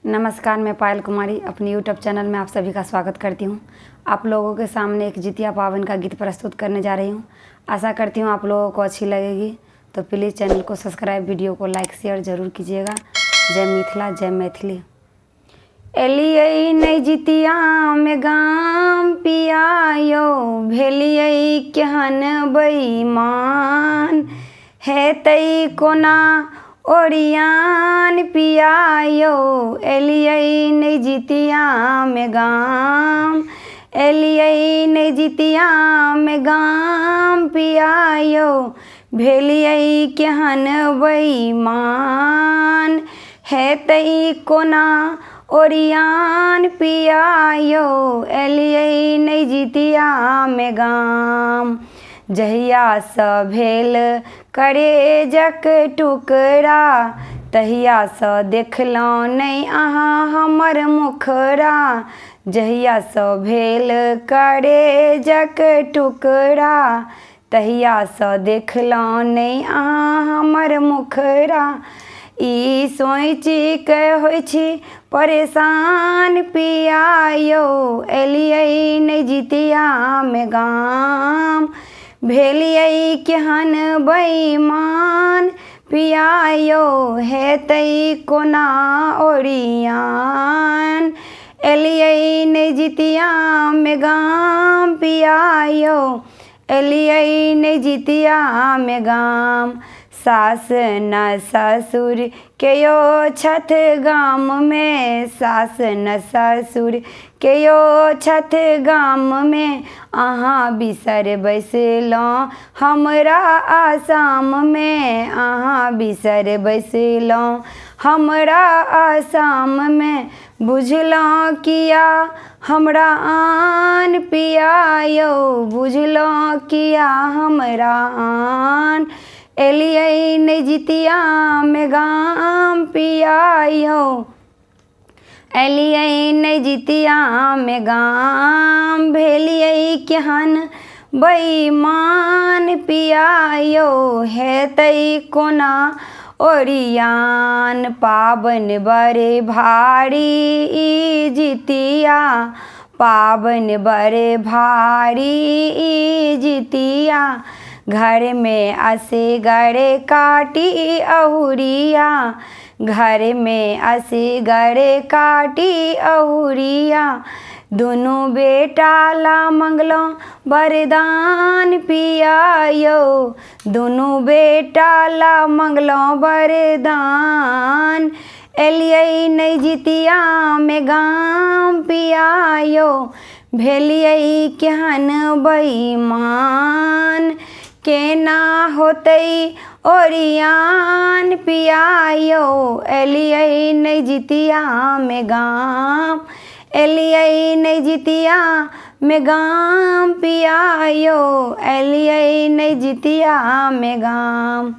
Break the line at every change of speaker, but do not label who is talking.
नमस्कार, मैं पायल कुमारी अपनी यूट्यूब चैनल में आप सभी का स्वागत करती हूँ। आप लोगों के सामने एक जितिया पावन का गीत प्रस्तुत करने जा रही हूँ। आशा करती हूँ आप लोगों को अच्छी लगेगी, तो प्लीज़ चैनल को सब्सक्राइब, वीडियो को लाइक शेयर ज़रूर कीजिएगा। जय मिथिला, जय मैथिली। एलियै नहीं जितिया में गाम पियायो, भेलियै केहन बेईमान, है तई कोना ओरियान पियायो, एलियै नहीं जितिया में गाम, एलियै नहीं जितिया में गाम पियायो, भेलियै केहन बेईमान, है तई कोना ओरियान पियायो, एलियै नहीं जितिया में गाम। जहिया सँ भेल करेजक टुकड़ा, तहिया सँ देखलहुँ नहीं अहाँ हमर मुखड़ा। जहिया सँ भेल करेजक टुकड़ा, तहिया सँ देखलहुँ नहीं अहाँ हमर मुखड़ा। ई सोचि के होइ छी परेशान पियायो, एलियै नहीं जितिया में गाम, भेलियै केहन बेईमान पियायो, है तई कोना ओरियान, एलियै नहीं जितिया में गाम पियायो, एलियै नहीं जितिया में गाम। सास न ससुर के यो छथ गाम में, सास न ससुर के यो छथ गाम में, अहाँ बिसर बैसलहुँ हमरा आसाम में, अहाँ बिसर बैसलहुँ हमरा आसाम में। बुझलहुँ किया हमरा आन पियायो, बुझलहुँ किया हमरा आन, एलियै नहीं जितिया में गाम पियायो, एलियै नहीं जितिया में गाम, भेलियै केहन बेईमान पियायो, है तई कोना ओरियान। पाबन बड़े भारी ई जितिया, पाबन बड़े भारी ई जितिया, घर में असगर काटी अहुरिया, घर में असगर काटी अहुरिया। दुनू बेटा ला मंगलहुँ वरदान पियायो, दुनू बेटा ला मंगलहुँ वरदान, एलियै नहीं जितिया में गाम पियायो, भेलियै केहन बेईमान, केना होतै ओरियान पियायो, एलियै नहीं जितिया में गाम, एलियै नहीं जितिया में गाम पियायो, एलियै नहीं जितिया में गाम।